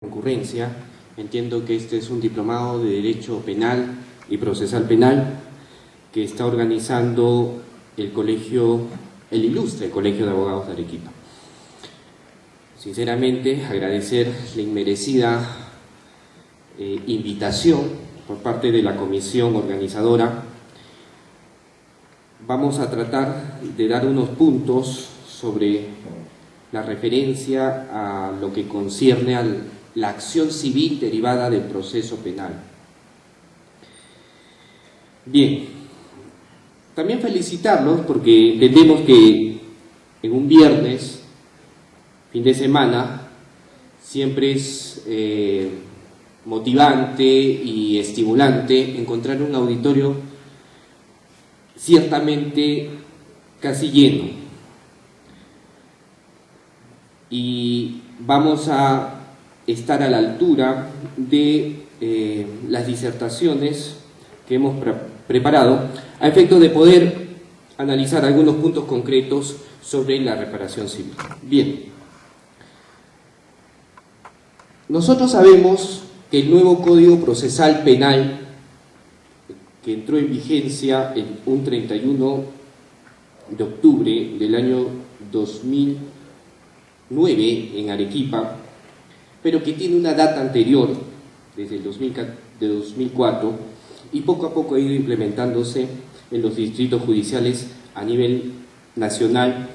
concurrencia. Entiendo que este es un diplomado de Derecho Penal y Procesal Penal que está organizando el ilustre Colegio de Abogados de Arequipa. Sinceramente, agradecer la inmerecida invitación por parte de la comisión organizadora. Vamos a tratar de dar unos puntos sobre la referencia a lo que concierne a la acción civil derivada del proceso penal. Bien, también felicitarlos porque entendemos que en un viernes, fin de semana, siempre es motivante y estimulante encontrar un auditorio ciertamente casi lleno. Y vamos a estar a la altura de las disertaciones que hemos preparado a efecto de poder analizar algunos puntos concretos sobre la reparación civil. Bien, nosotros sabemos que el nuevo Código Procesal Penal, que entró en vigencia en un 31 de octubre del año 2009 en Arequipa, pero que tiene una data anterior, desde el 2004, y poco a poco ha ido implementándose en los distritos judiciales a nivel nacional,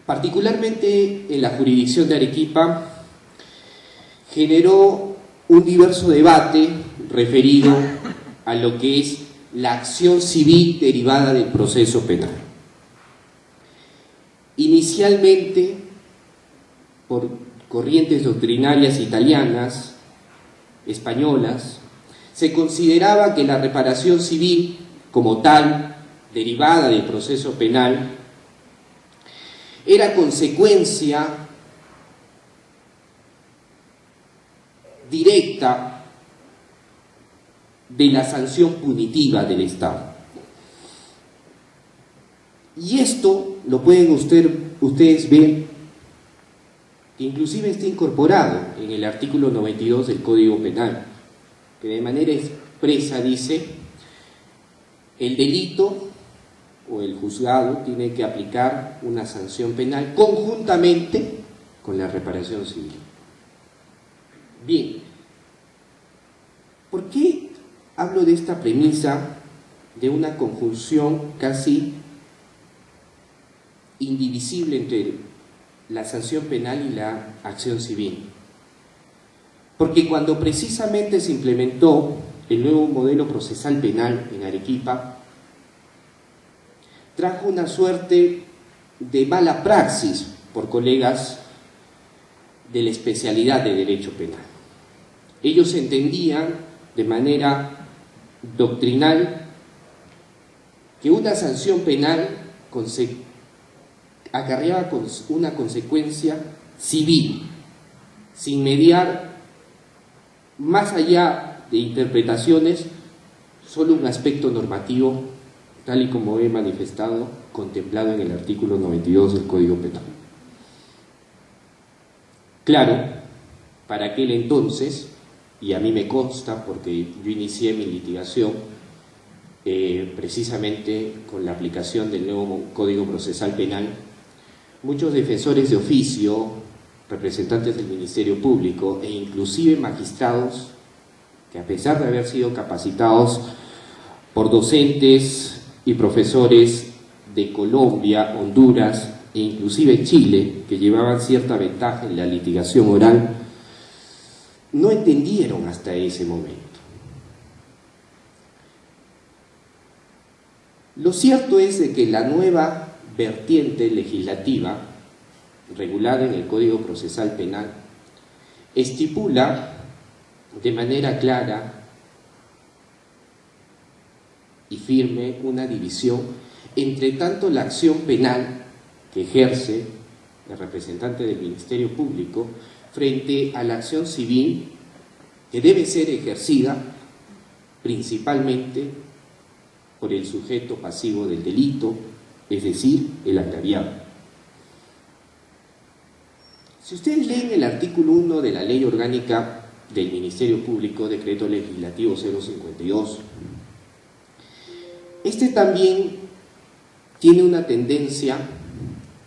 particularmente en la jurisdicción de Arequipa. Generó un diverso debate referido a lo que es la acción civil derivada del proceso penal. Inicialmente, por corrientes doctrinarias italianas, españolas, se consideraba que la reparación civil como tal, derivada del proceso penal, era consecuencia directa de la sanción punitiva del Estado. Y esto lo pueden ustedes ver, que inclusive está incorporado en el artículo 92 del Código Penal, que de manera expresa dice: el delito o el juzgado tiene que aplicar una sanción penal conjuntamente con la reparación civil. Bien, ¿por qué hablo de esta premisa de una conjunción casi indivisible entre la sanción penal y la acción civil? Porque cuando precisamente se implementó el nuevo modelo procesal penal en Arequipa, trajo una suerte de mala praxis por colegas de la especialidad de Derecho Penal. Ellos entendían de manera doctrinal que una sanción penal acarreaba con una consecuencia civil, sin mediar más allá de interpretaciones, solo un aspecto normativo, tal y como he manifestado, contemplado en el artículo 92 del Código Penal. Claro, para aquel entonces, y a mí me consta porque yo inicié mi litigación precisamente con la aplicación del nuevo Código Procesal Penal, muchos defensores de oficio, representantes del Ministerio Público e inclusive magistrados, que a pesar de haber sido capacitados por docentes y profesores de Colombia, Honduras e inclusive Chile, que llevaban cierta ventaja en la litigación oral, no entendieron hasta ese momento. Lo cierto es de que la nueva vertiente legislativa regulada en el Código Procesal Penal estipula de manera clara y firme una división entre tanto la acción penal que ejerce el representante del Ministerio Público frente a la acción civil que debe ser ejercida principalmente por el sujeto pasivo del delito, es decir, el agraviado. Si ustedes leen el artículo 1 de la Ley Orgánica del Ministerio Público, Decreto Legislativo 052, este también tiene una tendencia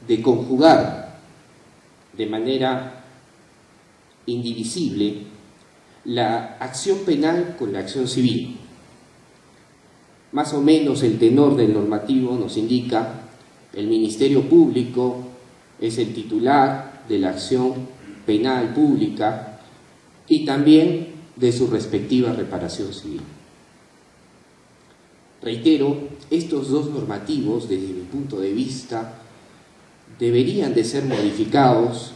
de conjugar de manera indivisible la acción penal con la acción civil. Más o menos el tenor del normativo nos indica: el Ministerio Público es el titular de la acción penal pública y también de su respectiva reparación civil. Reitero, estos dos normativos, desde mi punto de vista, deberían de ser modificados,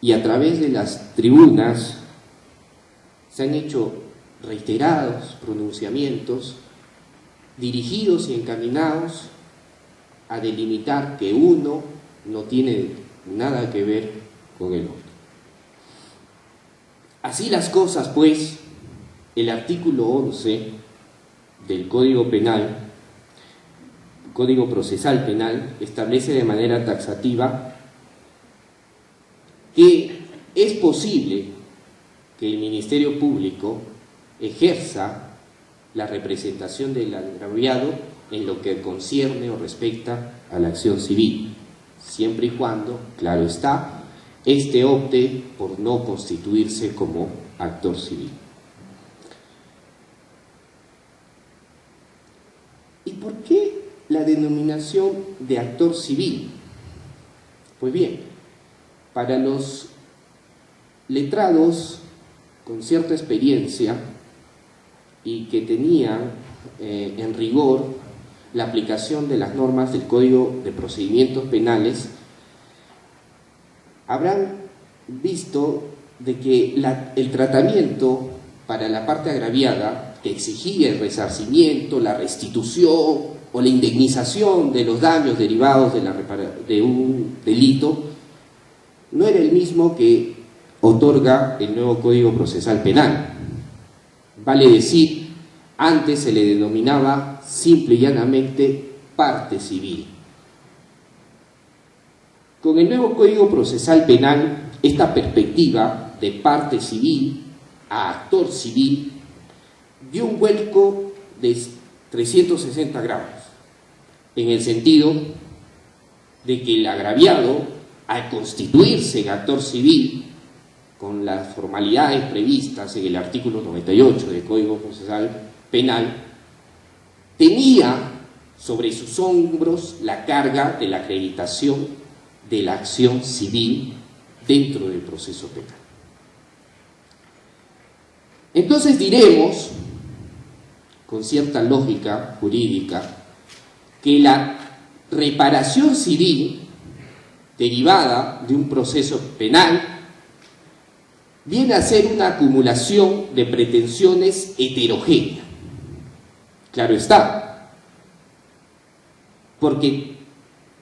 y a través de las tribunas se han hecho reiterados pronunciamientos dirigidos y encaminados a delimitar que uno no tiene nada que ver con el otro. Así las cosas, pues, el artículo 11 del Código Penal, Código Procesal Penal, establece de manera taxativa que es posible que el Ministerio Público ejerza la representación del agraviado en lo que concierne o respecta a la acción civil, siempre y cuando, claro está, éste opte por no constituirse como actor civil. ¿Y por qué la denominación de actor civil? Pues bien, para los letrados con cierta experiencia y que tenían en rigor la aplicación de las normas del Código de Procedimientos Penales, habrán visto de que el tratamiento para la parte agraviada, que exigía el resarcimiento, la restitución o la indemnización de los daños derivados de un delito, no era el mismo que otorga el nuevo Código Procesal Penal. Vale decir, antes se le denominaba simple y llanamente parte civil. Con el nuevo Código Procesal Penal, esta perspectiva de parte civil a actor civil dio un vuelco de 360 grados, en el sentido de que el agraviado, al constituirse en actor civil, con las formalidades previstas en el artículo 98 del Código Procesal Penal, tenía sobre sus hombros la carga de la acreditación de la acción civil dentro del proceso penal. Entonces diremos, con cierta lógica jurídica, que la reparación civil derivada de un proceso penal viene a ser una acumulación de pretensiones heterogéneas. Claro está, porque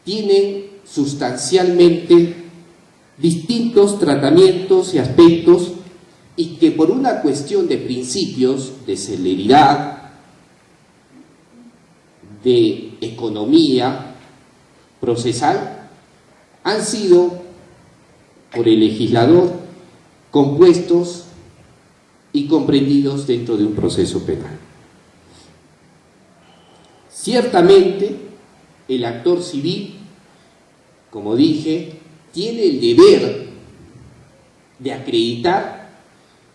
tienen sustancialmente distintos tratamientos y aspectos, y que por una cuestión de principios, de celeridad, de economía procesal, han sido por el legislador compuestos y comprendidos dentro de un proceso penal. Ciertamente, el actor civil, como dije, tiene el deber de acreditar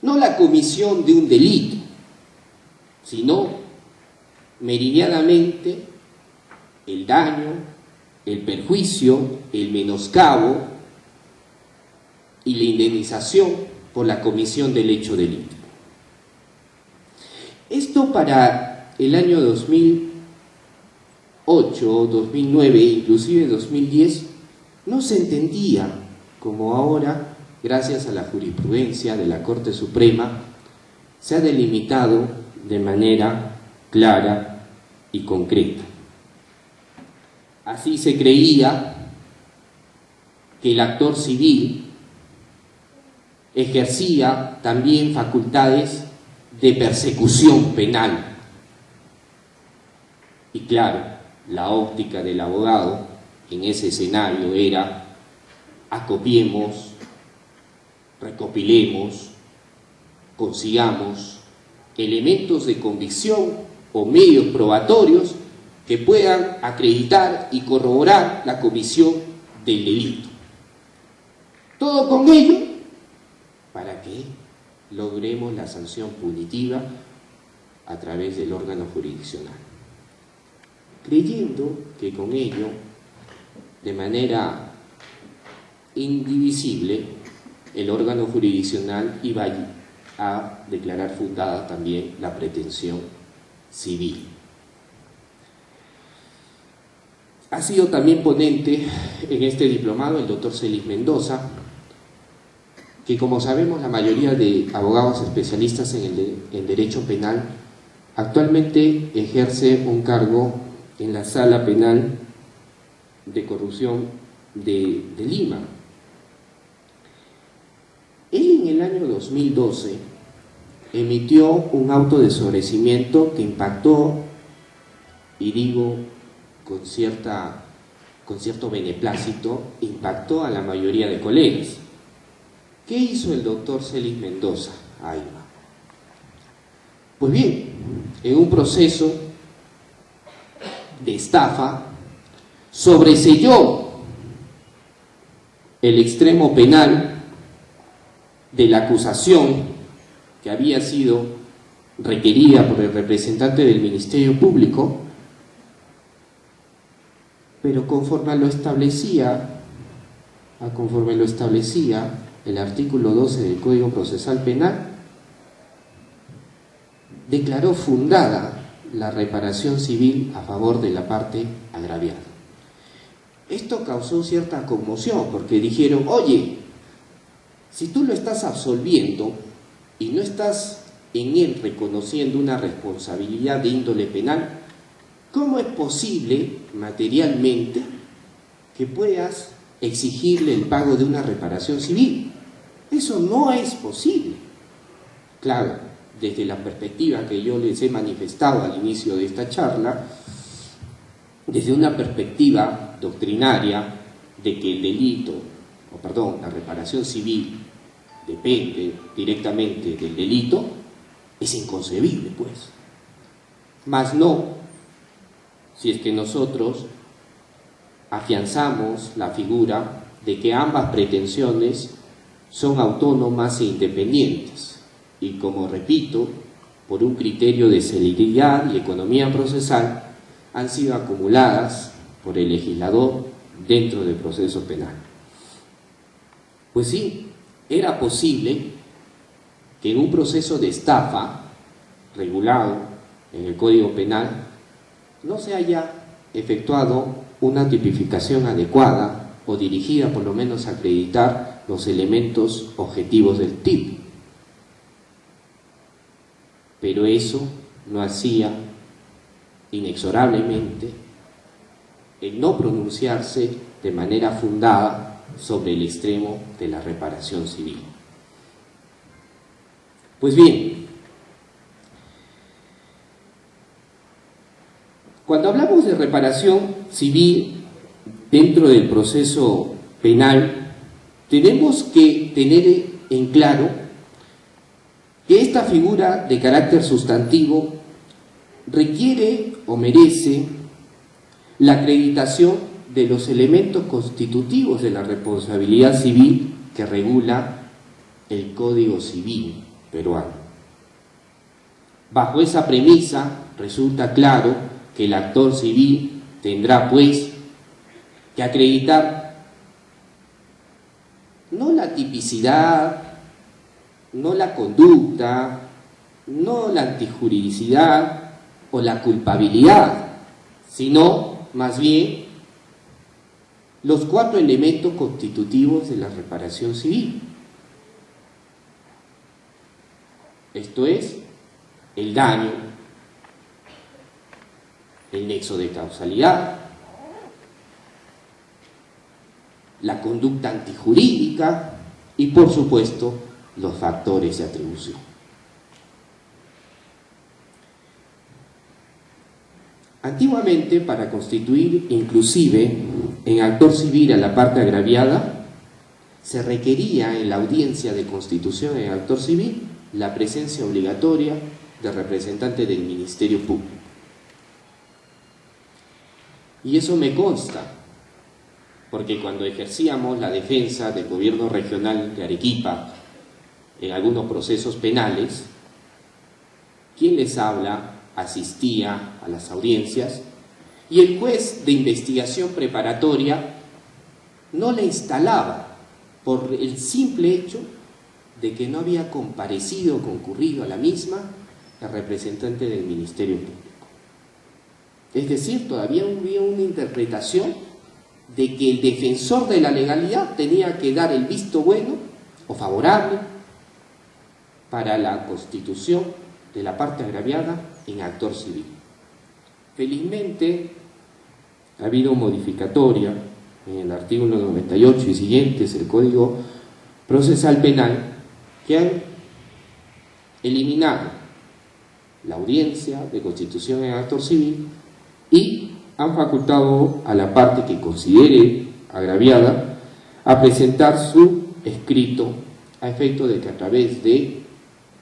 no la comisión de un delito, sino meridianamente el daño, el perjuicio, el menoscabo y la indemnización por la comisión del hecho delictivo. Esto para el año 2008, 2009, inclusive 2010, no se entendía como ahora, gracias a la jurisprudencia de la Corte Suprema, se ha delimitado de manera clara y concreta. Así se creía que el actor civil ejercía también facultades de persecución penal. Y claro, la óptica del abogado en ese escenario era: acopiemos recopilemos, consigamos elementos de convicción o medios probatorios que puedan acreditar y corroborar la comisión del delito. Todo con ello para que logremos la sanción punitiva a través del órgano jurisdiccional, creyendo que con ello, de manera indivisible, el órgano jurisdiccional iba a declarar fundada también la pretensión civil. Ha sido también ponente en este diplomado el doctor Celis Mendoza, que, como sabemos, la mayoría de abogados especialistas en derecho penal actualmente ejerce un cargo en la Sala Penal de Corrupción de Lima. Él, en el año 2012, emitió un auto de sobreseimiento que impactó, y digo con cierto beneplácito, impactó a la mayoría de colegas. ¿Qué hizo el doctor Celis Mendoza? Ahí va. Pues bien, en un proceso de estafa, sobreseyó el extremo penal de la acusación que había sido requerida por el representante del Ministerio Público, pero conforme lo establecía el artículo 12 del Código Procesal Penal, declaró fundada la reparación civil a favor de la parte agraviada. Esto causó cierta conmoción, porque dijeron: oye, si tú lo estás absolviendo y no estás en él reconociendo una responsabilidad de índole penal, ¿cómo es posible materialmente que puedas exigirle el pago de una reparación civil? Eso no es posible. Claro, desde la perspectiva que yo les he manifestado al inicio de esta charla, desde una perspectiva doctrinaria de que el delito, la reparación civil depende directamente del delito, es inconcebible, pues. Mas no, si es que nosotros afianzamos la figura de que ambas pretensiones son autónomas e independientes, y, como repito, por un criterio de celeridad y economía procesal, han sido acumuladas por el legislador dentro del proceso penal. Pues sí, era posible que en un proceso de estafa regulado en el Código Penal no se haya efectuado una tipificación adecuada o dirigida por lo menos a acreditar los elementos objetivos del tipo. Pero eso no hacía inexorablemente el no pronunciarse de manera fundada sobre el extremo de la reparación civil. Pues bien, cuando hablamos de reparación civil dentro del proceso penal, tenemos que tener en claro que esta figura de carácter sustantivo requiere o merece la acreditación de los elementos constitutivos de la responsabilidad civil que regula el Código Civil peruano. Bajo esa premisa, resulta claro que el actor civil tendrá, pues, que acreditar no la tipicidad, no la conducta, no la antijuridicidad o la culpabilidad, sino más bien los 4 elementos constitutivos de la reparación civil. Esto es, el daño, el nexo de causalidad, la conducta antijurídica y, por supuesto, los factores de atribución. Antiguamente, para constituir inclusive en actor civil a la parte agraviada, se requería en la audiencia de constitución en actor civil la presencia obligatoria de representante del Ministerio Público. Y eso me consta, porque cuando ejercíamos la defensa del gobierno regional de Arequipa en algunos procesos penales, quien les habla asistía a las audiencias y el juez de investigación preparatoria no la instalaba por el simple hecho de que no había comparecido o concurrido a la misma el representante del Ministerio Público. Es decir, todavía había una interpretación de que el defensor de la legalidad tenía que dar el visto bueno o favorable para la constitución de la parte agraviada en actor civil. Felizmente ha habido modificatoria en el artículo 98 y siguientes del Código Procesal Penal que han eliminado la audiencia de constitución en actor civil y han facultado a la parte que considere agraviada a presentar su escrito a efecto de que a través de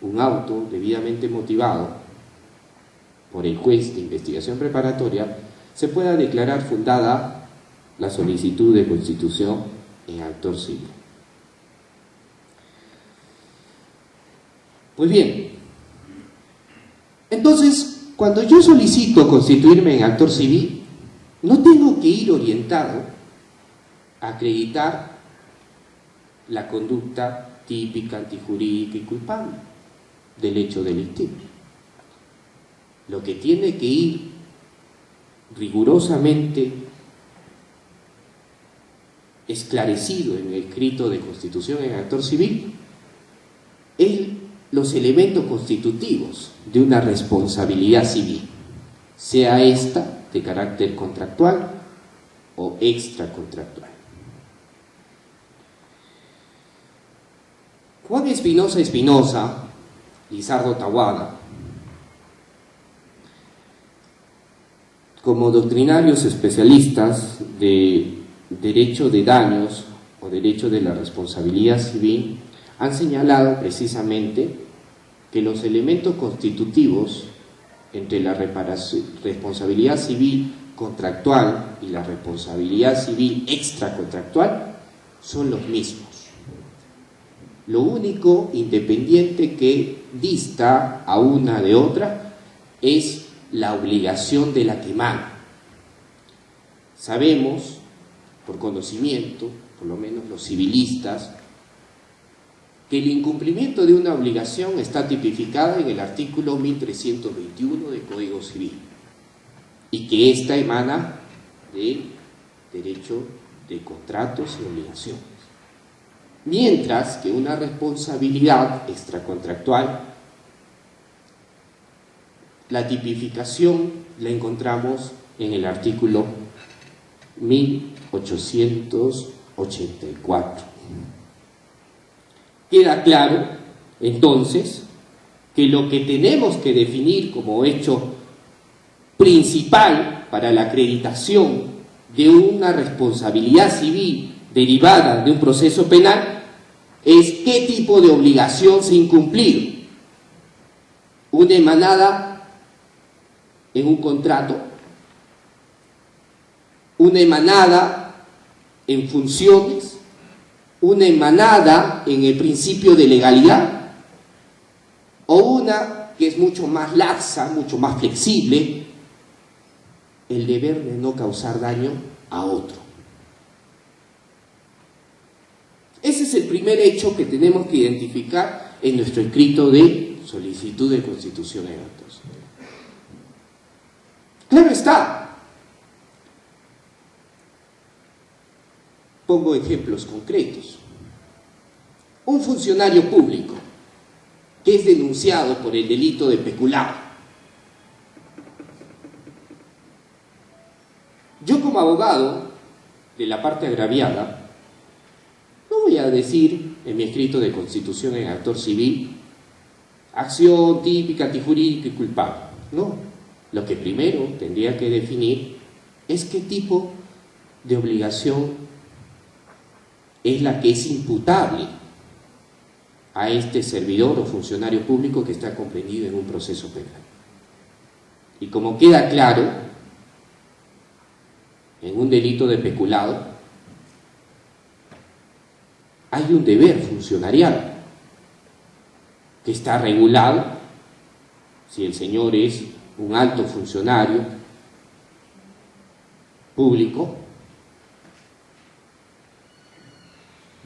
un auto debidamente motivado por el juez de investigación preparatoria se pueda declarar fundada la solicitud de constitución en actor civil. Pues bien, entonces, cuando yo solicito constituirme en actor civil, no tengo que ir orientado a acreditar la conducta típica, antijurídica y culpable del hecho delictivo. Lo que tiene que ir rigurosamente esclarecido en el escrito de constitución en actor civil es los elementos constitutivos de una responsabilidad civil, sea esta de carácter contractual o extracontractual. Juan Espinosa, Lizardo Taboada, como doctrinarios especialistas de derecho de daños o derecho de la responsabilidad civil, han señalado precisamente que los elementos constitutivos entre la responsabilidad civil contractual y la responsabilidad civil extracontractual son los mismos. Lo único independiente que dista a una de otra es la obligación de la que emana. Sabemos, por conocimiento, por lo menos los civilistas, que el incumplimiento de una obligación está tipificada en el artículo 1321 del Código Civil y que ésta emana del derecho de contratos y obligaciones. Mientras que una responsabilidad extracontractual, la tipificación la encontramos en el artículo 1884. Queda claro, entonces, que lo que tenemos que definir como hecho principal para la acreditación de una responsabilidad civil derivada de un proceso penal es qué tipo de obligación se ha incumplido. Una emanada en un contrato, una emanada en funciones, una emanada en el principio de legalidad o una que es mucho más laxa, mucho más flexible, el deber de no causar daño a otro. Ese es el primer hecho que tenemos que identificar en nuestro escrito de solicitud de constitución en actos. Claro está. Pongo ejemplos concretos. Un funcionario público que es denunciado por el delito de peculado. Yo como abogado de la parte agraviada no voy a decir en mi escrito de constitución en actor civil acción típica, antijurídica y culpable. No, lo que primero tendría que definir es qué tipo de obligación es la que es imputable a este servidor o funcionario público que está comprendido en un proceso penal. Y como queda claro, en un delito de peculado hay un deber funcionarial que está regulado si el señor es un alto funcionario público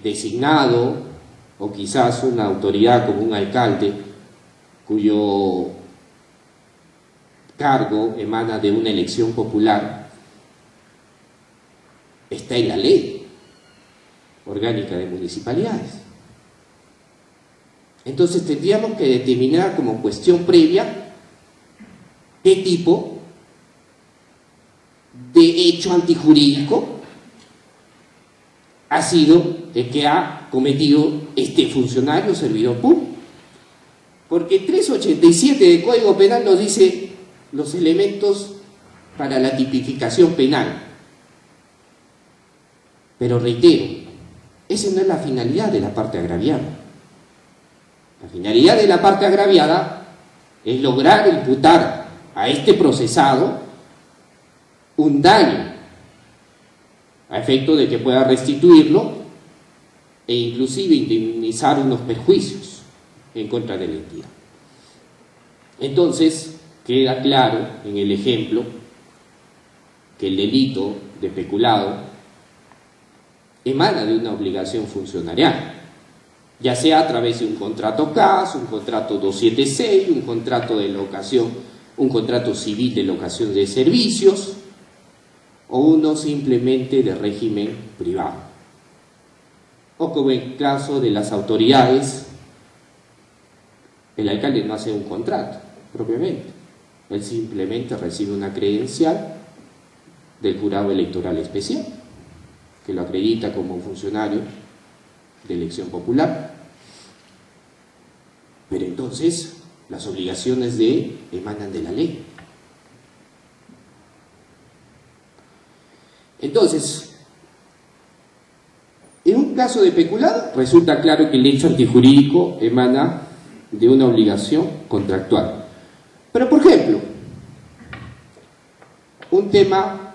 designado, o quizás una autoridad como un alcalde cuyo cargo emana de una elección popular, está en la ley orgánica de municipalidades. Entonces tendríamos que determinar como cuestión previa qué tipo de hecho antijurídico ha sido el que ha cometido este funcionario o servidor público. Porque 387 del Código Penal nos dice los elementos para la tipificación penal. Pero reitero, esa no es la finalidad de la parte agraviada. La finalidad de la parte agraviada es lograr imputar a este procesado un daño a efecto de que pueda restituirlo e inclusive indemnizar unos perjuicios en contra de la entidad. Entonces, queda claro en el ejemplo que el delito de peculado emana de una obligación funcionarial, ya sea a través de un contrato CAS, un contrato 276, un contrato de locación, un contrato civil de locación de servicios, o uno simplemente de régimen privado. O como en el caso de las autoridades, el alcalde no hace un contrato propiamente, él simplemente recibe una credencial del jurado electoral especial, que lo acredita como un funcionario de elección popular. Pero entonces las obligaciones de él emanan de la ley. Entonces, en un caso de peculado, resulta claro que el hecho antijurídico emana de una obligación contractual. Pero, por ejemplo, un tema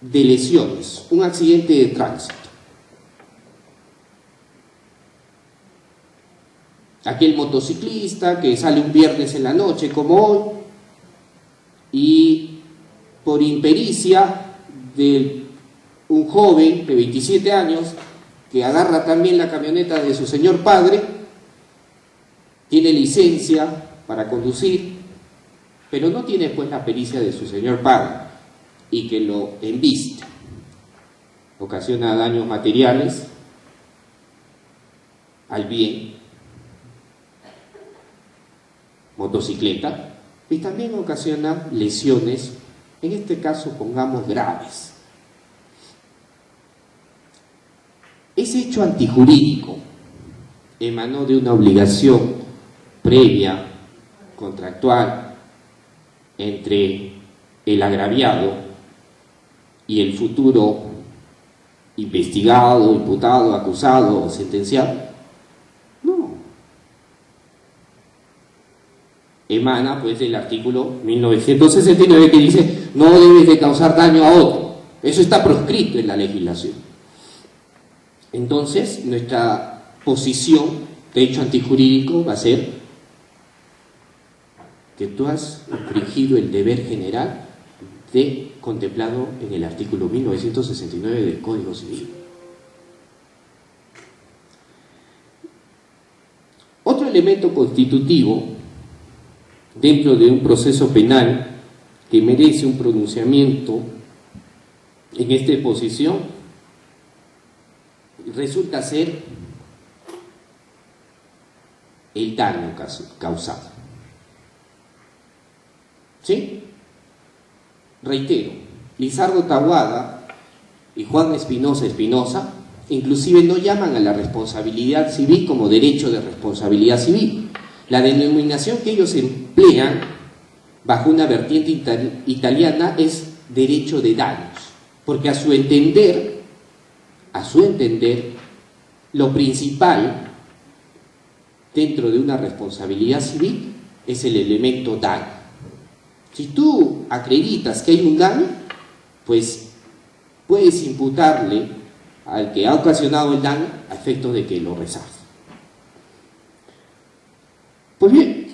de lesiones, un accidente de tránsito. Aquel motociclista que sale un viernes en la noche, como hoy, y por impericia de un joven de 27 años que agarra también la camioneta de su señor padre, tiene licencia para conducir, pero no tiene pues la pericia de su señor padre y que lo embiste, ocasiona daños materiales al bien motocicleta y también ocasiona lesiones, en este caso pongamos graves. Ese hecho antijurídico emanó de una obligación previa, contractual, entre el agraviado y el futuro investigado, imputado, acusado o sentenciado. No. Emana pues del artículo 1969 que dice no debes de causar daño a otro. Eso está proscrito en la legislación. Entonces, nuestra posición de hecho antijurídico va a ser que tú has infringido el deber general contemplado en el artículo 1969 del Código Civil. Otro elemento constitutivo dentro de un proceso penal que merece un pronunciamiento en esta exposición resulta ser el daño causado. ¿Sí? Reitero, Lizardo Taboada y Juan Espinosa inclusive no llaman a la responsabilidad civil como derecho de responsabilidad civil. La denominación que ellos emplean bajo una vertiente italiana es derecho de daños, porque a su entender, lo principal dentro de una responsabilidad civil es el elemento daño. Si tú acreditas que hay un daño, pues puedes imputarle al que ha ocasionado el daño a efectos de que lo resarce. Pues bien,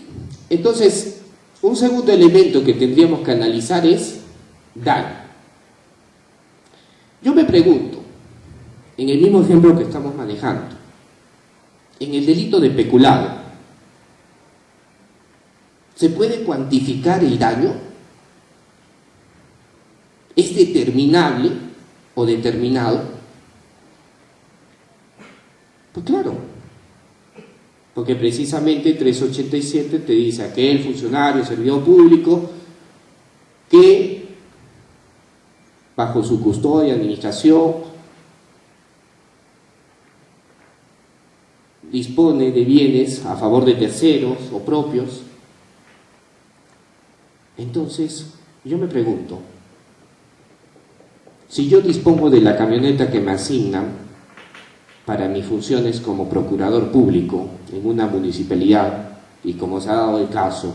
entonces, un segundo elemento que tendríamos que analizar es daño. Yo me pregunto, en el mismo ejemplo que estamos manejando, en el delito de peculado, ¿se puede cuantificar el daño? ¿Es determinable o determinado? Pues claro, porque precisamente 387 te dice aquel funcionario, servidor público, que bajo su custodia, administración, dispone de bienes a favor de terceros o propios. Entonces, yo me pregunto, si yo dispongo de la camioneta que me asignan para mis funciones como procurador público en una municipalidad, y como se ha dado el caso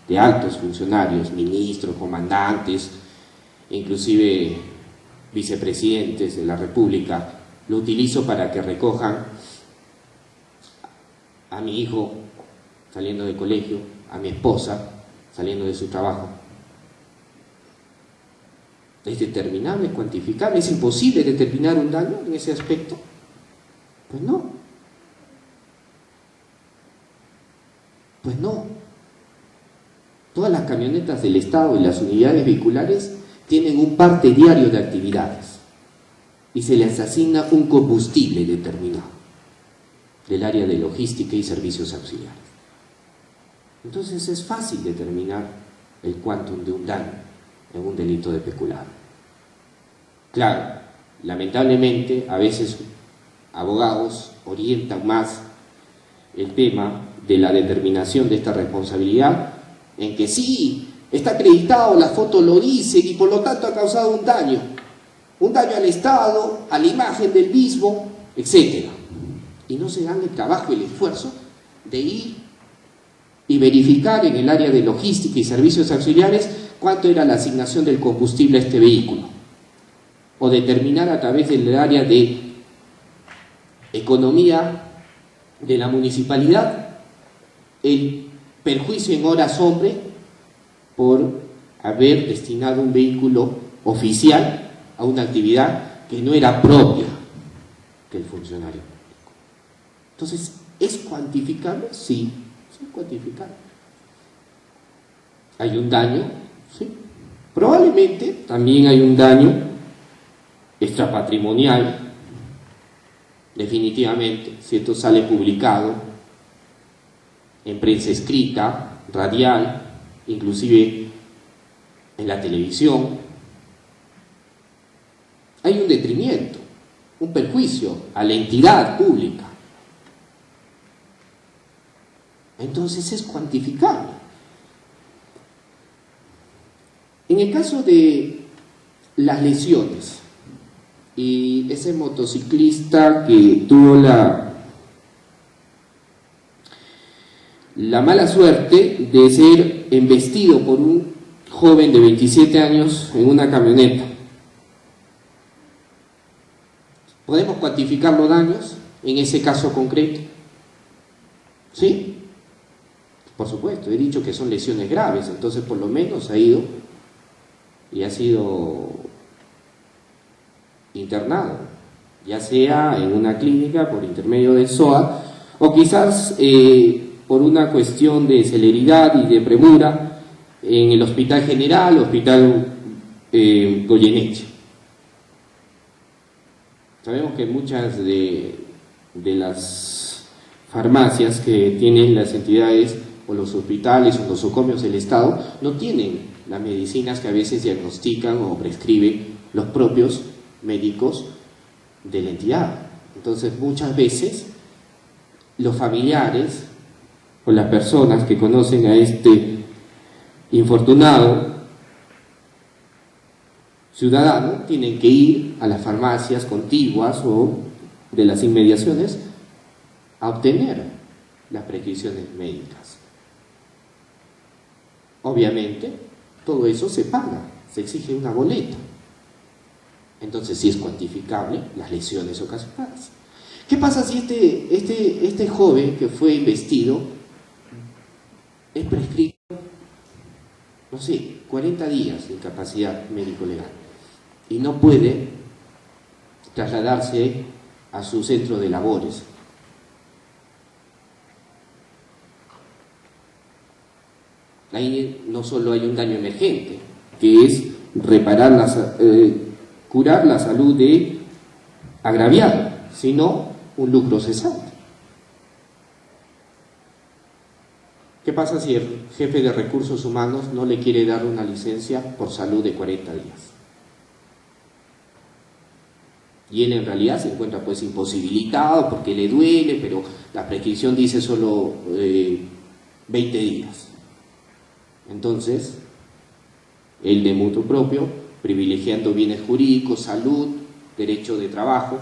de altos funcionarios, ministros, comandantes, inclusive vicepresidentes de la República, lo utilizo para que recojan a mi hijo saliendo del colegio, a mi esposa saliendo de su trabajo. ¿Es determinable, cuantificable? ¿Es imposible determinar un daño en ese aspecto? Pues no. Pues no. Todas las camionetas del Estado y las unidades vehiculares tienen un parte diario de actividades y se les asigna un combustible determinado del área de logística y servicios auxiliares. Entonces es fácil determinar el quantum de un daño en un delito de peculado. Claro, lamentablemente a veces abogados orientan más el tema de la determinación de esta responsabilidad en que sí, está acreditado, la foto lo dice y por lo tanto ha causado un daño al Estado, a la imagen del mismo, etc. Y no se dan el trabajo y el esfuerzo de ir y verificar en el área de logística y servicios auxiliares cuánto era la asignación del combustible a este vehículo, o determinar a través del área de economía de la municipalidad el perjuicio en horas hombre por haber destinado un vehículo oficial a una actividad que no era propia del funcionario público. Entonces, ¿es cuantificable? Sí, es cuantificable. ¿Hay un daño? Sí. Probablemente también hay un daño extrapatrimonial, definitivamente, si esto sale publicado en prensa escrita, radial, inclusive en la televisión, hay un detrimento, un perjuicio a la entidad pública. Entonces es cuantificable. En el caso de las lesiones, y ese motociclista que tuvo la mala suerte de ser embestido por un joven de 27 años en una camioneta, ¿podemos cuantificar los daños en ese caso concreto? ¿Sí? Por supuesto, he dicho que son lesiones graves, entonces por lo menos ha ido y ha sido internado, ya sea en una clínica por intermedio del SOA o quizás por una cuestión de celeridad y de premura en el Hospital General, Hospital Goyeneche. Sabemos que muchas de las farmacias que tienen las entidades o los hospitales o los nosocomios del Estado no tienen las medicinas que a veces diagnostican o prescriben los propios médicos de la entidad. Entonces muchas veces los familiares o las personas que conocen a este infortunado ciudadano tienen que ir a las farmacias contiguas o de las inmediaciones a obtener las prescripciones médicas. Obviamente, todo eso se paga, se exige una boleta. Entonces, sí es cuantificable las lesiones ocasionadas. ¿Qué pasa si este joven que fue investido es prescrito, no sé, 40 días de incapacidad médico-legal y no puede trasladarse a su centro de labores? Ahí no solo hay un daño emergente, que es curar la salud de agraviado, sino un lucro cesante. ¿Qué pasa si el jefe de recursos humanos no le quiere dar una licencia por salud de 40 días? Y él en realidad se encuentra pues imposibilitado porque le duele, pero la prescripción dice solo 20 días. Entonces, él de mutuo propio, privilegiando bienes jurídicos, salud, derecho de trabajo,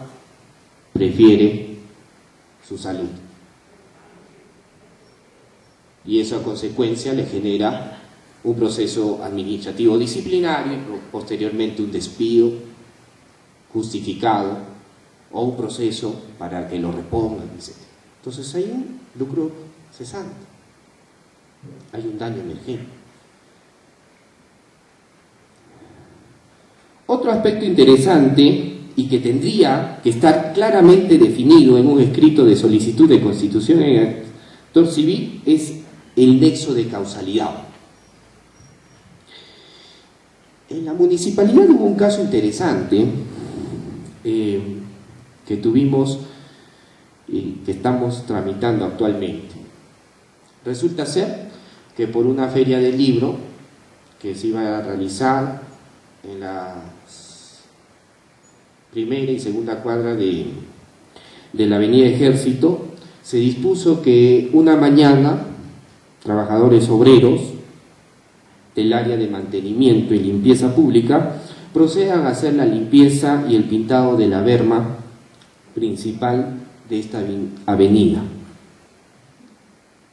prefiere su salud. Y eso a consecuencia le genera un proceso administrativo disciplinario, posteriormente un despido justificado o un proceso para que lo repongan, etc. Entonces hay un lucro cesante, hay un daño emergente. Otro aspecto interesante y que tendría que estar claramente definido en un escrito de solicitud de constitución en el actor civil es el nexo de causalidad. En la municipalidad hubo un caso interesante que tuvimos y que estamos tramitando actualmente. Resulta ser que por una feria del libro que se iba a realizar en la primera y segunda cuadra de la avenida Ejército, se dispuso que una mañana trabajadores obreros del área de mantenimiento y limpieza pública procedan a hacer la limpieza y el pintado de la berma principal de esta avenida.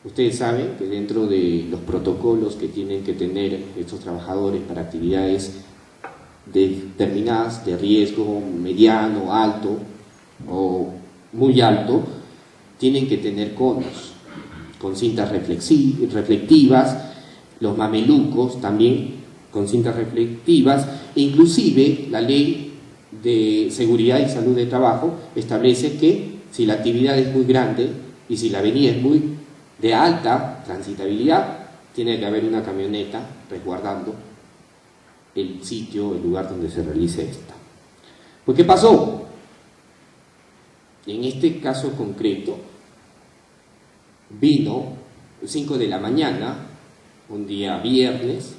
Ustedes saben que dentro de los protocolos que tienen que tener estos trabajadores para actividades determinadas de riesgo mediano, alto o muy alto, tienen que tener conos con cintas reflectivas, los mamelucos también con cintas reflectivas, e inclusive la ley de seguridad y salud de trabajo establece que si la actividad es muy grande y si la avenida es muy de alta transitabilidad, tiene que haber una camioneta resguardando el sitio, el lugar donde se realice esta. Pues ¿qué pasó? En este caso concreto, vino 5 de la mañana, un día viernes,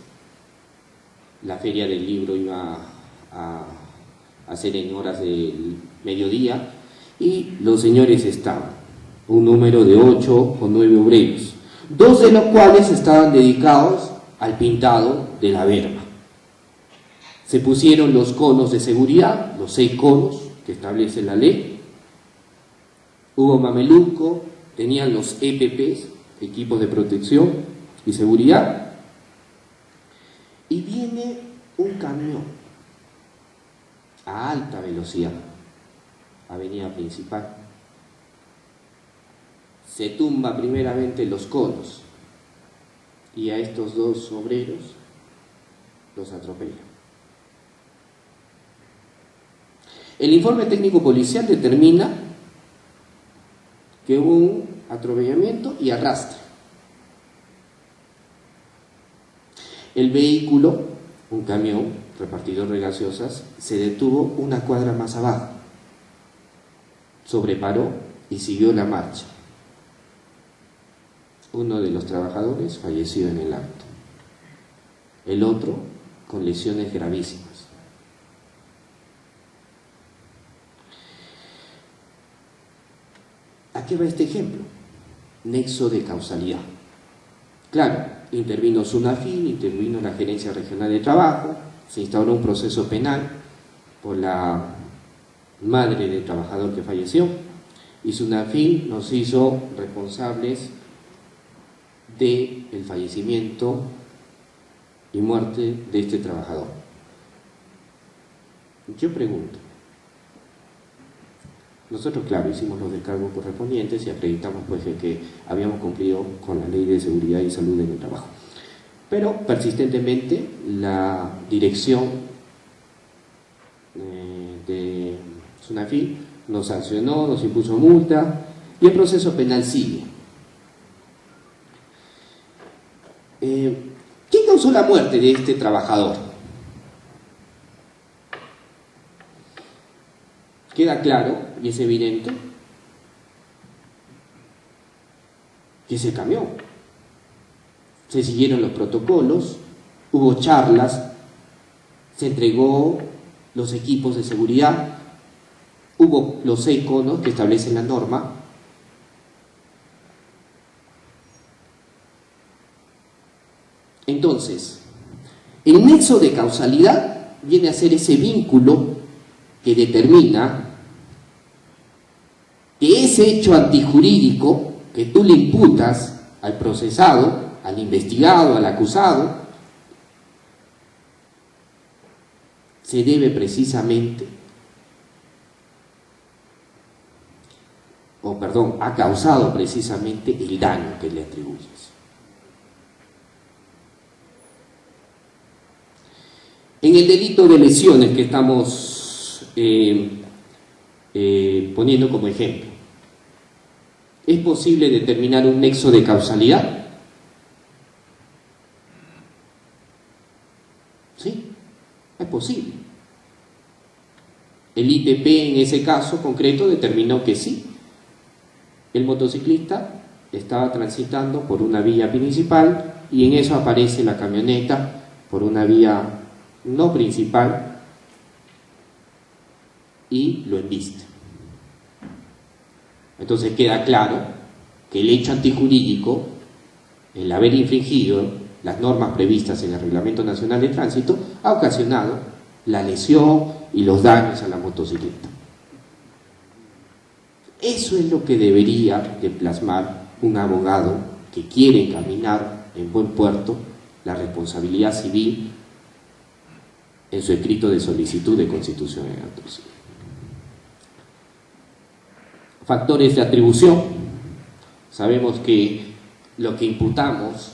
la feria del libro iba a ser en horas del mediodía, y los señores estaban, un número de 8 o 9 obreros, 2 de los cuales estaban dedicados al pintado de la berma. Se pusieron los conos de seguridad, los 6 conos que establece la ley, hubo mameluco, tenían los EPPs, equipos de protección y seguridad, y viene un camión a alta velocidad, avenida principal, se tumba primeramente los conos y a estos 2 obreros los atropella. El informe técnico policial determina que hubo un atropellamiento y arrastre. El vehículo, un camión repartidor de gaseosas, se detuvo una cuadra más abajo, sobreparó y siguió la marcha. Uno de los trabajadores falleció en el acto, el otro con lesiones gravísimas. ¿A qué va este ejemplo? Nexo de causalidad. Claro, intervino SUNAFIN, intervino la Gerencia Regional de Trabajo, se instauró un proceso penal por la madre del trabajador que falleció, y SUNAFIL nos hizo responsables del fallecimiento y muerte de este trabajador. Yo pregunto, nosotros, claro, hicimos los descargos correspondientes y acreditamos pues que habíamos cumplido con la Ley de Seguridad y Salud en el Trabajo. Pero persistentemente la dirección de SUNAFIL nos sancionó, nos impuso multa y el proceso penal sigue. ¿Qué causó la muerte de este trabajador? Queda claro y es evidente que se cambió. Se siguieron los protocolos, hubo charlas, se entregó los equipos de seguridad, hubo los 6 conos que establecen la norma. Entonces, el nexo de causalidad viene a ser ese vínculo que determina que ese hecho antijurídico que tú le imputas al procesado, al investigado, al acusado, se debe precisamente, ha causado precisamente el daño que le atribuyes. En el delito de lesiones que estamos poniendo como ejemplo, ¿es posible determinar un nexo de causalidad? Sí, es posible. El ITP en ese caso concreto determinó que sí. El motociclista estaba transitando por una vía principal y en eso aparece la camioneta por una vía no principal y lo embiste. Entonces queda claro que el hecho antijurídico, el haber infringido las normas previstas en el Reglamento Nacional de Tránsito, ha ocasionado la lesión y los daños a la motocicleta. Eso es lo que debería de plasmar un abogado que quiere encaminar en buen puerto la responsabilidad civil en su escrito de solicitud de constitución en acto civil. Factores de atribución. Sabemos que lo que imputamos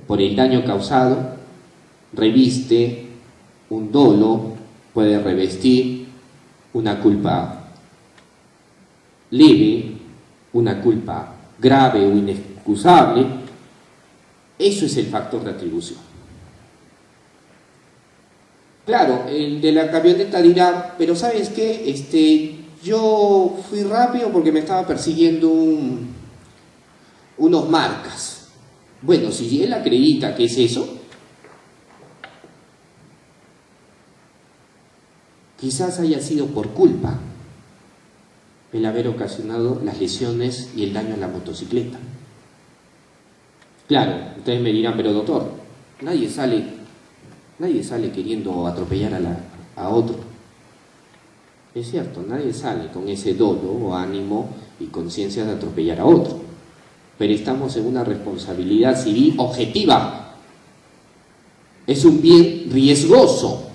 por el daño causado reviste un dolo, puede revestir una culpa leve, una culpa grave o inexcusable. Eso es el factor de atribución. Claro, el de la camioneta dirá, pero ¿sabes qué? Yo fui rápido porque me estaba persiguiendo unos marcas. Bueno, si él acredita que es eso, quizás haya sido por culpa el haber ocasionado las lesiones y el daño a la motocicleta. Claro, ustedes me dirán, pero doctor, nadie sale queriendo atropellar a otro. Es cierto, nadie sale con ese dolo o ánimo y conciencia de atropellar a otro. Pero estamos en una responsabilidad civil objetiva. Es un bien riesgoso.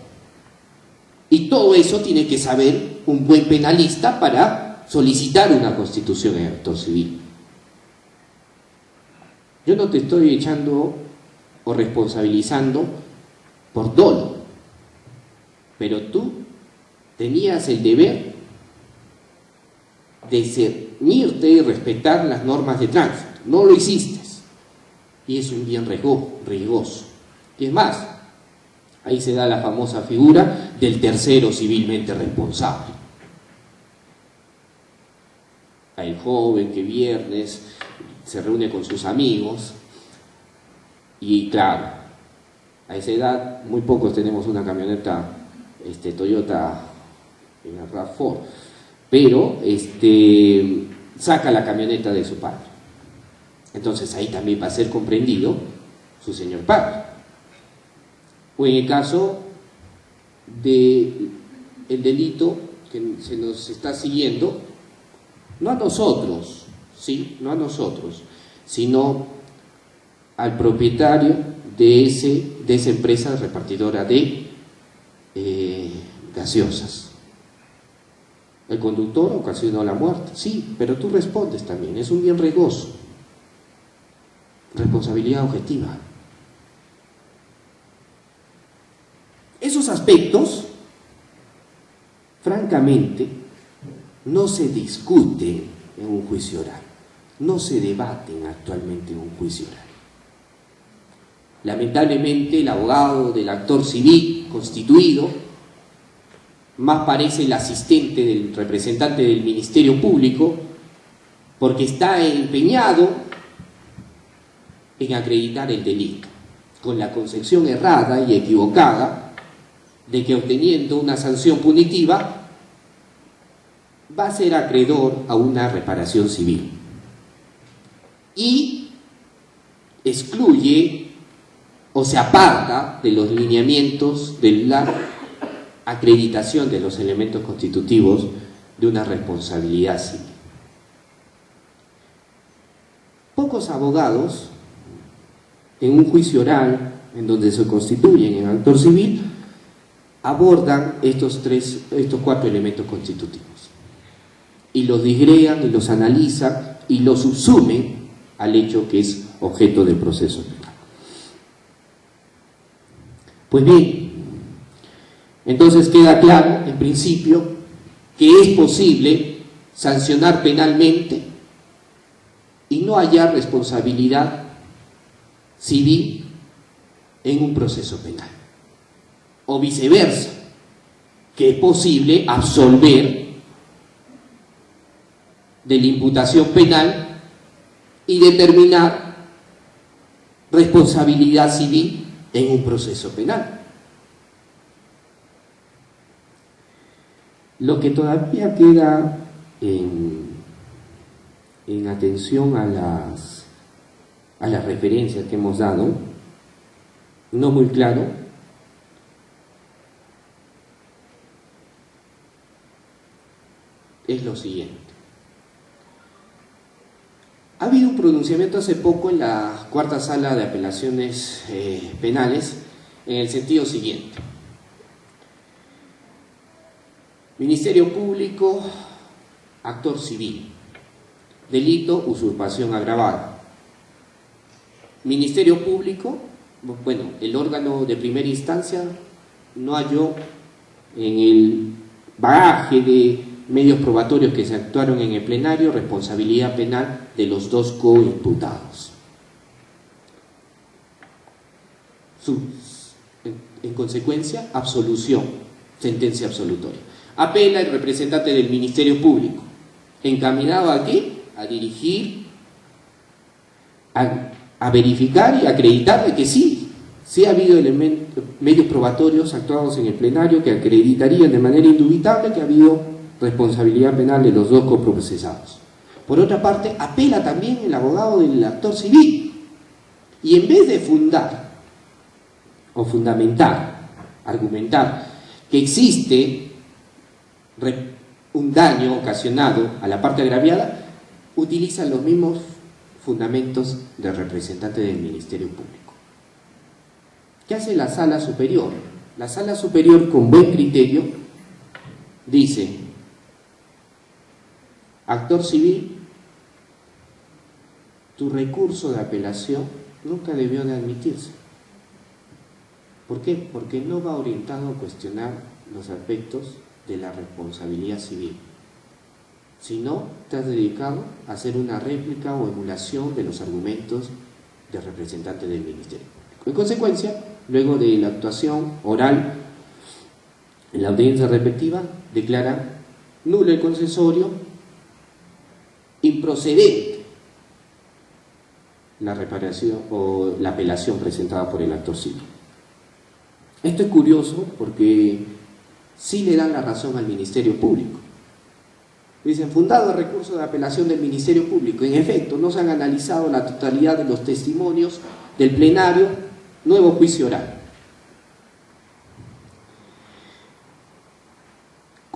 Y todo eso tiene que saber un buen penalista para solicitar una constitución en acto civil. Yo no te estoy echando o responsabilizando por dolo, pero tú tenías el deber de ceñirte y respetar las normas de tránsito. No lo hiciste y es un bien riesgoso. Y es más, ahí se da la famosa figura del tercero civilmente responsable. Hay el joven que viernes se reúne con sus amigos y claro, a esa edad muy pocos tenemos una camioneta Toyota RAV4, pero saca la camioneta de su padre. Entonces ahí también va a ser comprendido su señor padre. O en el caso del delito que se nos está siguiendo, no a nosotros, ¿sí? No a nosotros, sino al propietario de esa empresa repartidora de gaseosas. El conductor ocasionó la muerte, sí, pero tú respondes también, es un bien riesgoso. Responsabilidad objetiva. Esos aspectos, francamente, no se discuten en un juicio oral, no se debaten actualmente en un juicio oral. Lamentablemente, el abogado del actor civil constituido más parece el asistente del representante del Ministerio Público, porque está empeñado en acreditar el delito, con la concepción errada y equivocada de que obteniendo una sanción punitiva va a ser acreedor a una reparación civil, y excluye o se aparta de los lineamientos de la acreditación de los elementos constitutivos de una responsabilidad civil. Pocos abogados en un juicio oral en donde se constituyen en actor civil abordan estos 4 elementos constitutivos y los disgregan y los analizan y los subsumen al hecho que es objeto del proceso penal. Pues bien, entonces queda claro, en principio, que es posible sancionar penalmente y no hallar responsabilidad civil en un proceso penal. O viceversa, que es posible absolver de la imputación penal y determinar responsabilidad civil en un proceso penal. Lo que todavía queda en atención a las referencias que hemos dado, no muy claro, es lo siguiente. Ha habido un pronunciamiento hace poco en la Cuarta Sala de Apelaciones Penales en el sentido siguiente: Ministerio Público, actor civil, delito, usurpación agravada. Ministerio Público, bueno, el órgano de primera instancia no halló en el bagaje de medios probatorios que se actuaron en el plenario responsabilidad penal de los 2 coimputados. En consecuencia, absolución, sentencia absolutoria. Apela el representante del Ministerio Público, encaminado ¿a qué? A dirigir, a verificar y acreditar de que sí ha habido medios probatorios actuados en el plenario que acreditarían de manera indubitable que ha habido responsabilidad penal de los 2 coprocesados. Por otra parte, apela también el abogado del actor civil, y en vez de fundar o fundamentar, argumentar que existe un daño ocasionado a la parte agraviada, utilizan los mismos fundamentos del representante del Ministerio Público. ¿Qué hace la Sala Superior? La Sala Superior, con buen criterio, dice: actor civil, tu recurso de apelación nunca debió de admitirse. ¿Por qué? Porque no va orientado a cuestionar los aspectos de la responsabilidad civil, sino te has dedicado a hacer una réplica o emulación de los argumentos del representante del Ministerio Público. En consecuencia, luego de la actuación oral en la audiencia respectiva, declara nulo el concesorio, improcedente la reparación o la apelación presentada por el actor civil. Esto es curioso porque sí le dan la razón al Ministerio Público. Dicen: fundado el recurso de apelación del Ministerio Público. En efecto, no se han analizado la totalidad de los testimonios del plenario, nuevo juicio oral.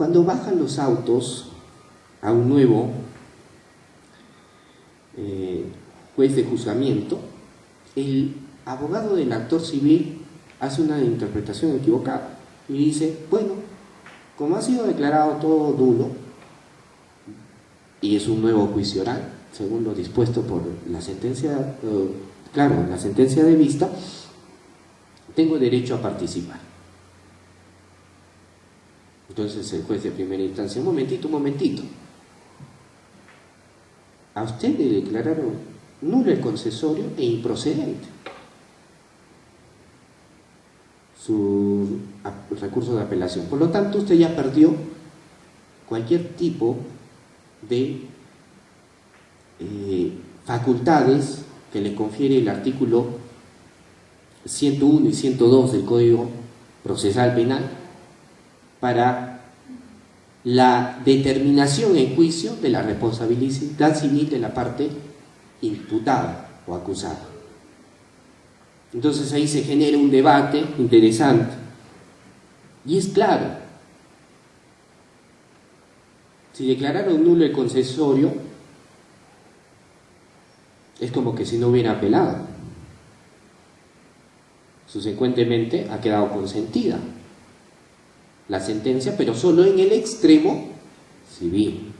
Cuando bajan los autos a un nuevo juez de juzgamiento, el abogado del actor civil hace una interpretación equivocada y dice, bueno, como ha sido declarado todo nulo y es un nuevo juicio oral, según lo dispuesto por la sentencia, la sentencia de vista, tengo derecho a participar. Entonces el juez de primera instancia, un momentito, a usted le declararon nulo el concesorio e improcedente su recurso de apelación. Por lo tanto, usted ya perdió cualquier tipo de facultades que le confiere el artículo 101 y 102 del Código Procesal Penal para la determinación en juicio de la responsabilidad civil de la parte imputada o acusada. Entonces ahí se genera un debate interesante y es claro, si declararon nulo el concesorio es como que si no hubiera apelado, subsecuentemente ha quedado consentida la sentencia, pero solo en el extremo civil,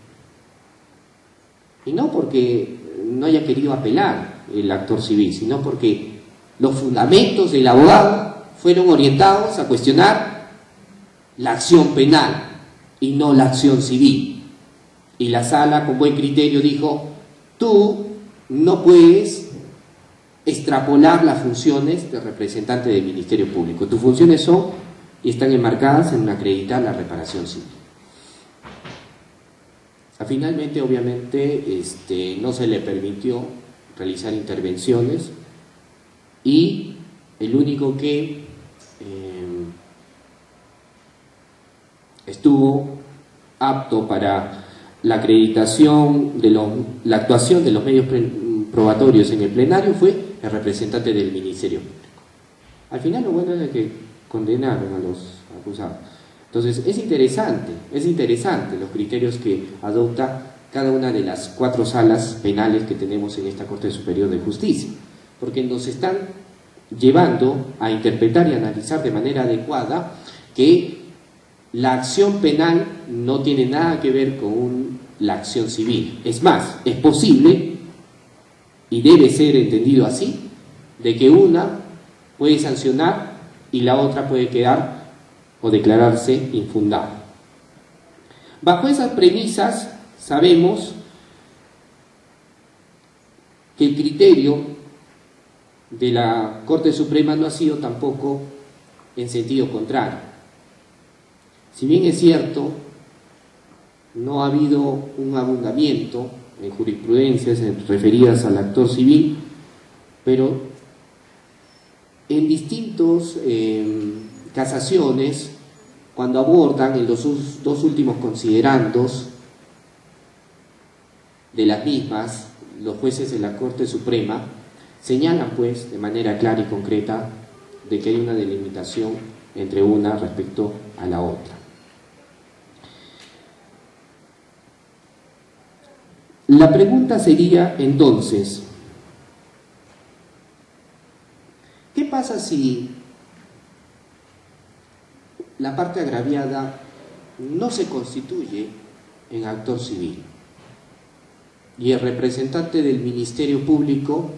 y no porque no haya querido apelar el actor civil, sino porque los fundamentos del abogado fueron orientados a cuestionar la acción penal y no la acción civil, y la sala con buen criterio dijo, tú no puedes extrapolar las funciones de representante del Ministerio Público, tus funciones son y están enmarcadas en acreditar la reparación civil. Finalmente, obviamente, no se le permitió realizar intervenciones y el único que estuvo apto para la acreditación de la actuación de los medios probatorios en el plenario fue el representante del Ministerio Público. Al final lo bueno es que condenaron a los acusados. Entonces es interesante los criterios que adopta cada una de las 4 salas penales que tenemos en esta Corte Superior de Justicia, porque nos están llevando a interpretar y analizar de manera adecuada que la acción penal no tiene nada que ver con la acción civil. Es más, es posible, y debe ser entendido así, de que una puede sancionar y la otra puede quedar o declararse infundada. Bajo esas premisas, sabemos que el criterio de la Corte Suprema no ha sido tampoco en sentido contrario. Si bien es cierto, no ha habido un abundamiento en jurisprudencias referidas al actor civil, pero en distintos casaciones, cuando abordan en los 2 últimos considerandos de las mismas, los jueces de la Corte Suprema señalan pues de manera clara y concreta de que hay una delimitación entre una respecto a la otra. La pregunta sería entonces, ¿qué pasa si la parte agraviada no se constituye en actor civil y el representante del Ministerio Público,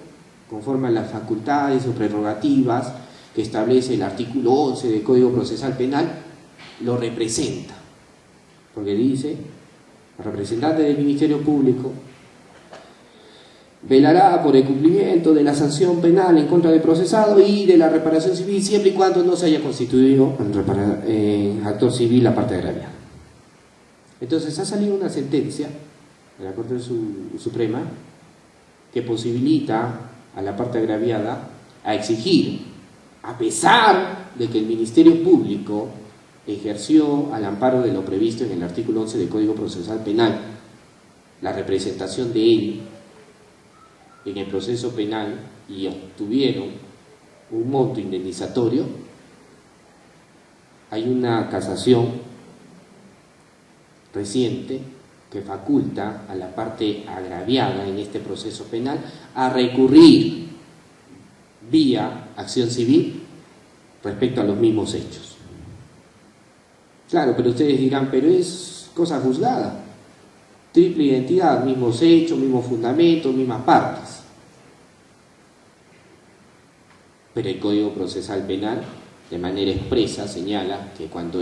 conforme a las facultades o prerrogativas que establece el artículo 11 del Código Procesal Penal, lo representa? Porque dice, el representante del Ministerio Público velará por el cumplimiento de la sanción penal en contra del procesado y de la reparación civil siempre y cuando no se haya constituido en actor civil la parte agraviada. Entonces ha salido una sentencia de la Corte Suprema que posibilita a la parte agraviada a exigir, a pesar de que el Ministerio Público ejerció al amparo de lo previsto en el artículo 11 del Código Procesal Penal, la representación de él en el proceso penal y obtuvieron un monto indemnizatorio, hay una casación reciente que faculta a la parte agraviada en este proceso penal a recurrir vía acción civil respecto a los mismos hechos. Claro, pero ustedes dirán, pero es cosa juzgada, triple identidad, mismos hechos, mismos fundamentos, mismas partes. Pero el Código Procesal Penal, de manera expresa, señala que cuando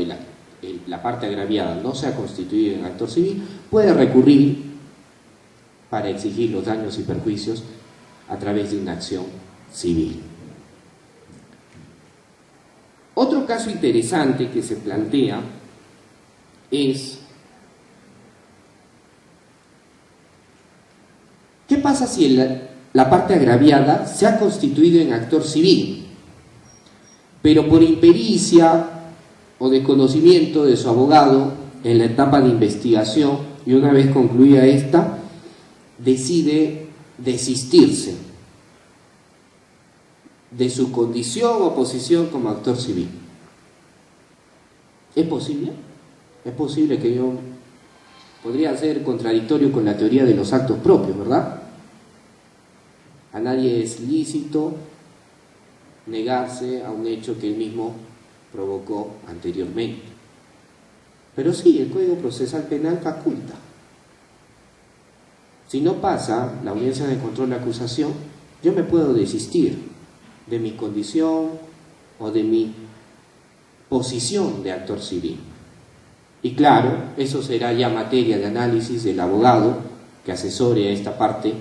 la parte agraviada no se ha constituido en actor civil, puede recurrir para exigir los daños y perjuicios a través de una acción civil. Otro caso interesante que se plantea es: ¿qué pasa si la parte agraviada se ha constituido en actor civil, pero por impericia o desconocimiento de su abogado en la etapa de investigación, y una vez concluida esta, decide desistirse de su condición o posición como actor civil? ¿Es posible? Es posible que yo podría ser contradictorio con la teoría de los actos propios, ¿verdad? A nadie es lícito negarse a un hecho que él mismo provocó anteriormente. Pero sí, el Código Procesal Penal faculta. Si no pasa la audiencia de control de acusación, yo me puedo desistir de mi condición o de mi posición de actor civil. Y claro, eso será ya materia de análisis del abogado que asesore a esta parte,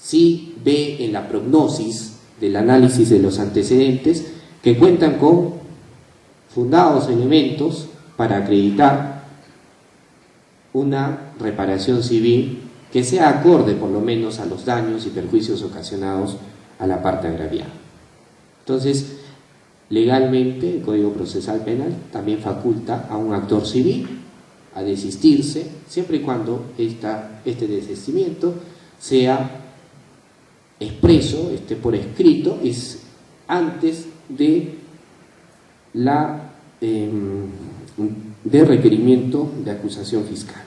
si ve en la prognosis del análisis de los antecedentes que cuentan con fundados elementos para acreditar una reparación civil que sea acorde por lo menos a los daños y perjuicios ocasionados a la parte agraviada. Entonces, legalmente el Código Procesal Penal también faculta a un actor civil a desistirse, siempre y cuando este desistimiento sea expreso, esté por escrito, es antes de requerimiento de acusación fiscal.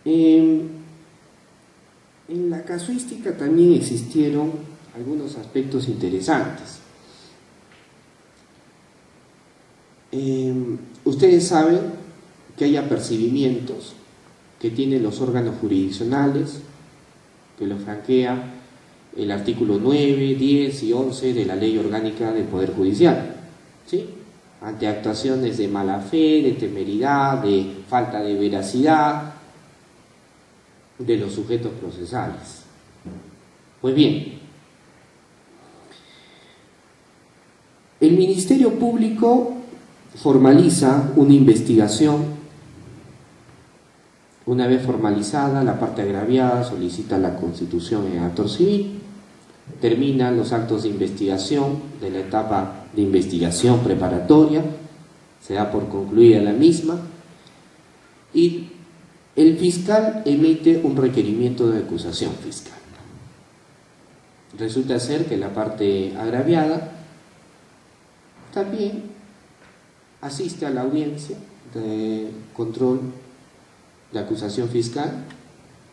En la casuística también existieron algunos aspectos interesantes. Ustedes saben que hay apercibimientos que tienen los órganos jurisdiccionales, que los franquea el artículo 9, 10 y 11 de la Ley Orgánica del Poder Judicial, ¿sí? Ante actuaciones de mala fe, de temeridad, de falta de veracidad de los sujetos procesales. Pues bien, el Ministerio Público formaliza una investigación. Una vez formalizada, la parte agraviada solicita la constitución en actor civil, terminan los actos de investigación de la etapa de investigación preparatoria, se da por concluida la misma y el fiscal emite un requerimiento de acusación fiscal. Resulta ser que la parte agraviada también asiste a la audiencia de control de acusación fiscal,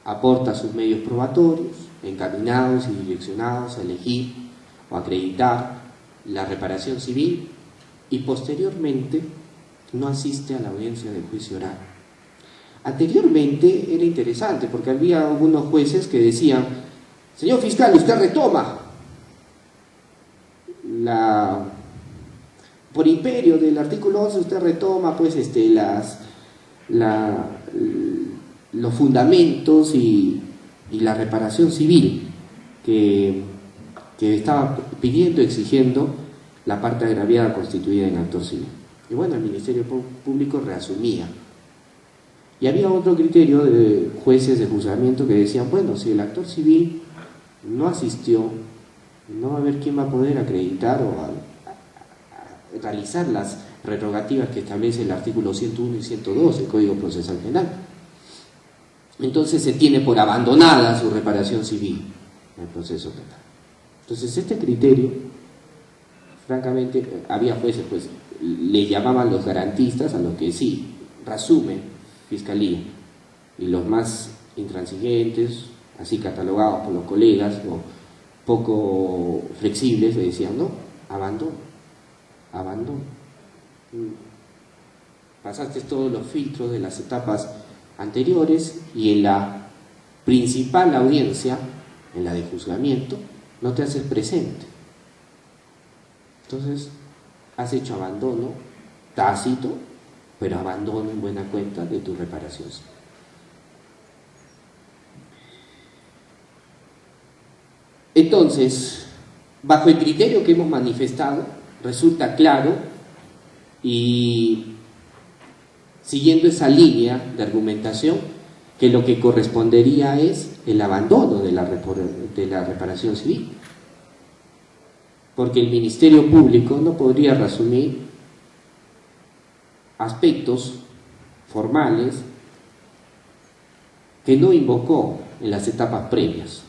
aporta sus medios probatorios, encaminados y direccionados a elegir o acreditar la reparación civil, y posteriormente no asiste a la audiencia de juicio oral. Anteriormente era interesante porque había algunos jueces que decían: señor fiscal, usted retoma por imperio del artículo 11, usted retoma pues los fundamentos y la reparación civil que estaba pidiendo, exigiendo la parte agraviada constituida en actor civil. Y bueno, el Ministerio Público reasumía. Y había otro criterio de jueces de juzgamiento que decían: bueno, si el actor civil no asistió, no va a haber quién va a poder acreditar o a realizar las prerrogativas que establece el artículo 101 y 102 del Código Procesal Penal. Entonces se tiene por abandonada su reparación civil en el proceso penal. Entonces este criterio, francamente, había jueces pues le llamaban los garantistas, a los que sí, resumen Fiscalía, y los más intransigentes, así catalogados por los colegas o poco flexibles, le decían, no, abandono. Pasaste todos los filtros de las etapas anteriores y en la principal audiencia, en la de juzgamiento, no te haces presente. Entonces, has hecho abandono tácito, pero abandono en buena cuenta de tu reparación. Entonces, bajo el criterio que hemos manifestado, resulta claro, y siguiendo esa línea de argumentación, que lo que correspondería es el abandono de la reparación civil, porque el Ministerio Público no podría resumir aspectos formales que no invocó en las etapas previas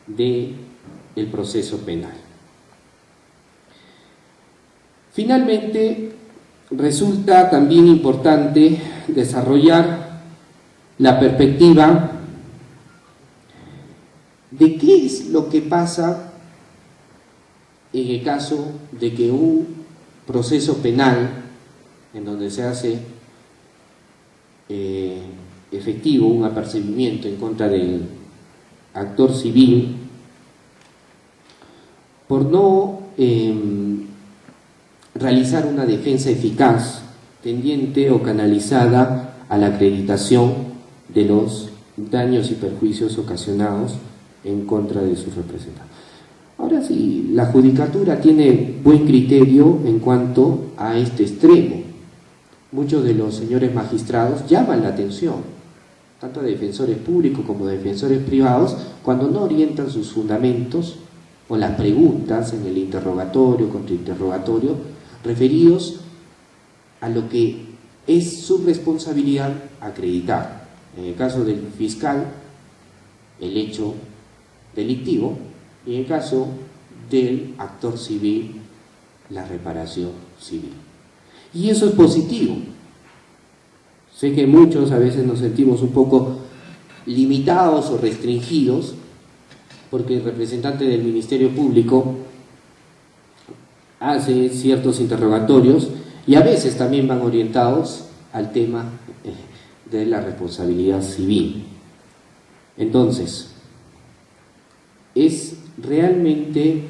del proceso penal. Finalmente, resulta también importante desarrollar la perspectiva de qué es lo que pasa en el caso de que un proceso penal en donde se hace efectivo un apercibimiento en contra del actor civil por no realizar una defensa eficaz, tendiente o canalizada a la acreditación de los daños y perjuicios ocasionados en contra de sus representantes. Ahora sí, la judicatura tiene buen criterio en cuanto a este extremo. Muchos de los señores magistrados llaman la atención, tanto de defensores públicos como de defensores privados, cuando no orientan sus fundamentos o las preguntas en el interrogatorio, contrainterrogatorio, referidos a lo que es su responsabilidad acreditar. En el caso del fiscal, el hecho delictivo, y en el caso del actor civil, la reparación civil. Y eso es positivo. Sé que muchos a veces nos sentimos un poco limitados o restringidos porque el representante del Ministerio Público hace ciertos interrogatorios y a veces también van orientados al tema de la responsabilidad civil. Entonces, es realmente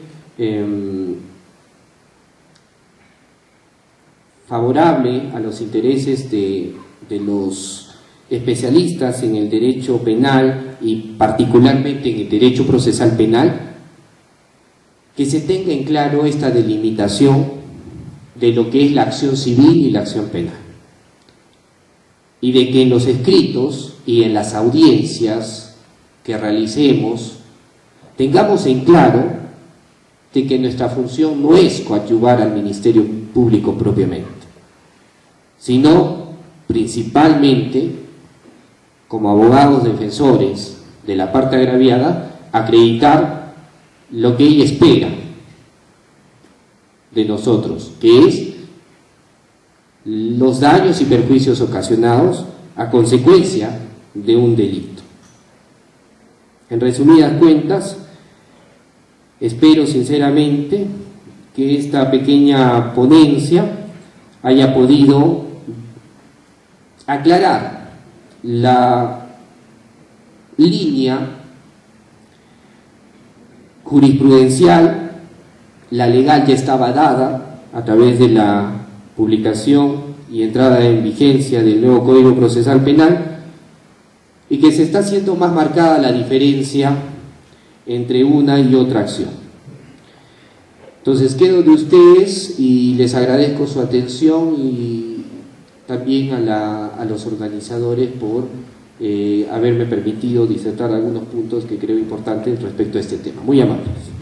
favorable a los intereses de los especialistas en el derecho penal y particularmente en el derecho procesal penal, que se tenga en claro esta delimitación de lo que es la acción civil y la acción penal, y de que en los escritos y en las audiencias que realicemos tengamos en claro de que nuestra función no es coadyuvar al Ministerio Público propiamente, sino principalmente como abogados defensores de la parte agraviada, acreditar lo que ella espera de nosotros, que es los daños y perjuicios ocasionados a consecuencia de un delito. En resumidas cuentas, espero sinceramente que esta pequeña ponencia haya podido aclarar la línea jurisprudencial. La legal ya estaba dada a través de la publicación y entrada en vigencia del nuevo Código Procesal Penal, y que se está haciendo más marcada la diferencia entre una y otra acción. Entonces quedo de ustedes y les agradezco su atención, y también a los organizadores por haberme permitido disertar algunos puntos que creo importantes respecto a este tema. Muy amables.